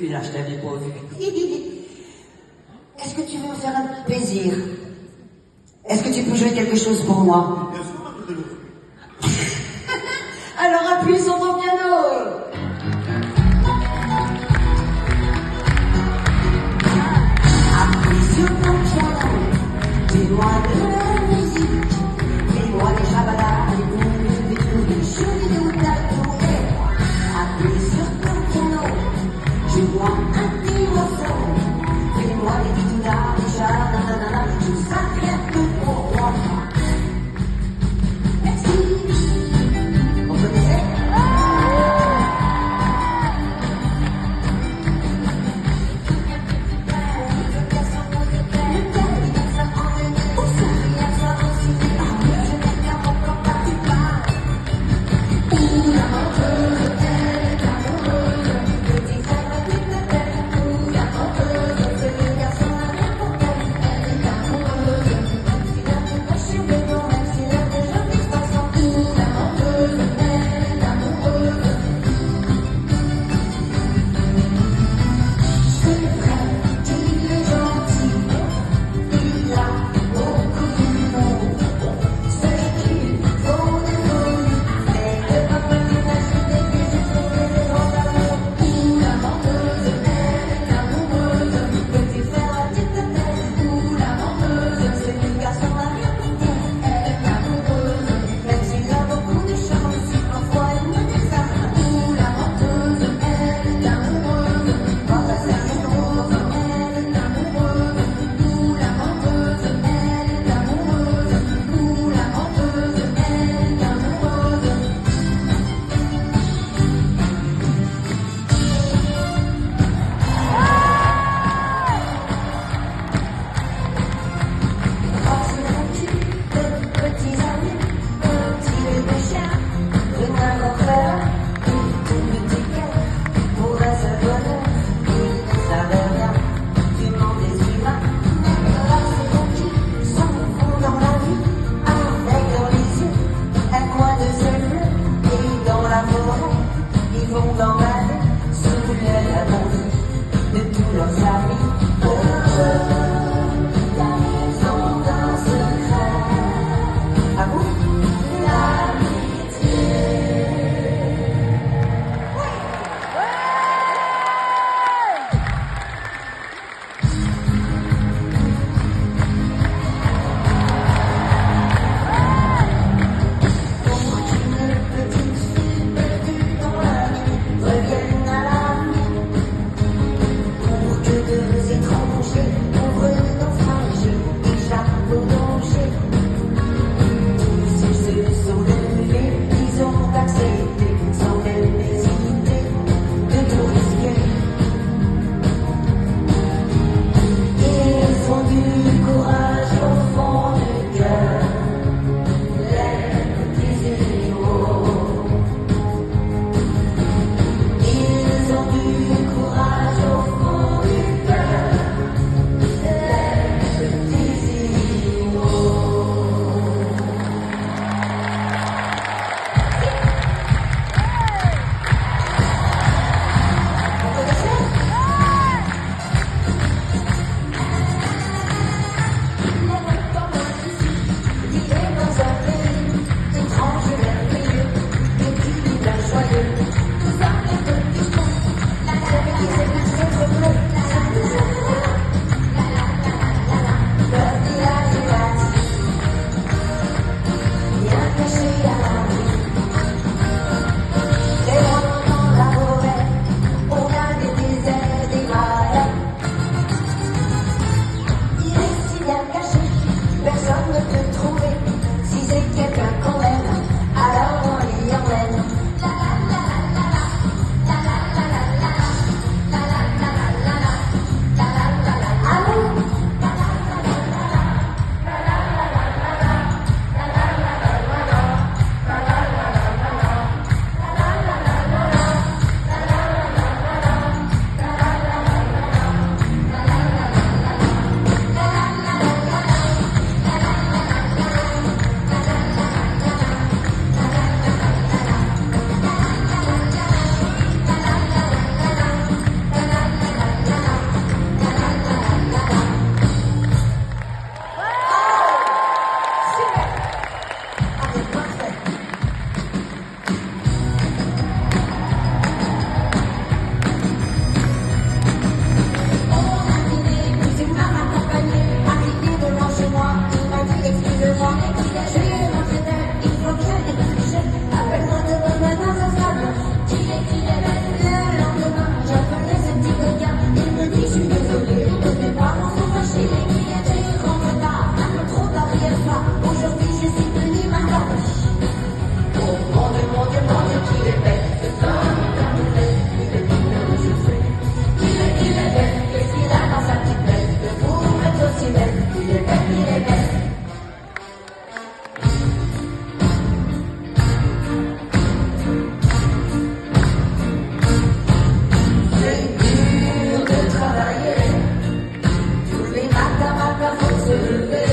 Celui-là, je t'avais pas vu. Est-ce que tu veux me faire un petit plaisir? Est-ce que tu peux jouer quelque chose pour moi? Bien sûr, ma petite. Alors appuie sur ton piano. Appuie sur ton piano. Dis-moi de la musique. Dis-moi des chabalas, des boules, des trous, des choses, des moutons. Appuie sur ton piano. Joue-moi un petit morceau. Fais-moi des titoulas, des chats, nanana, tout ça rien que pour moi. Merci. On peut dire? de paix.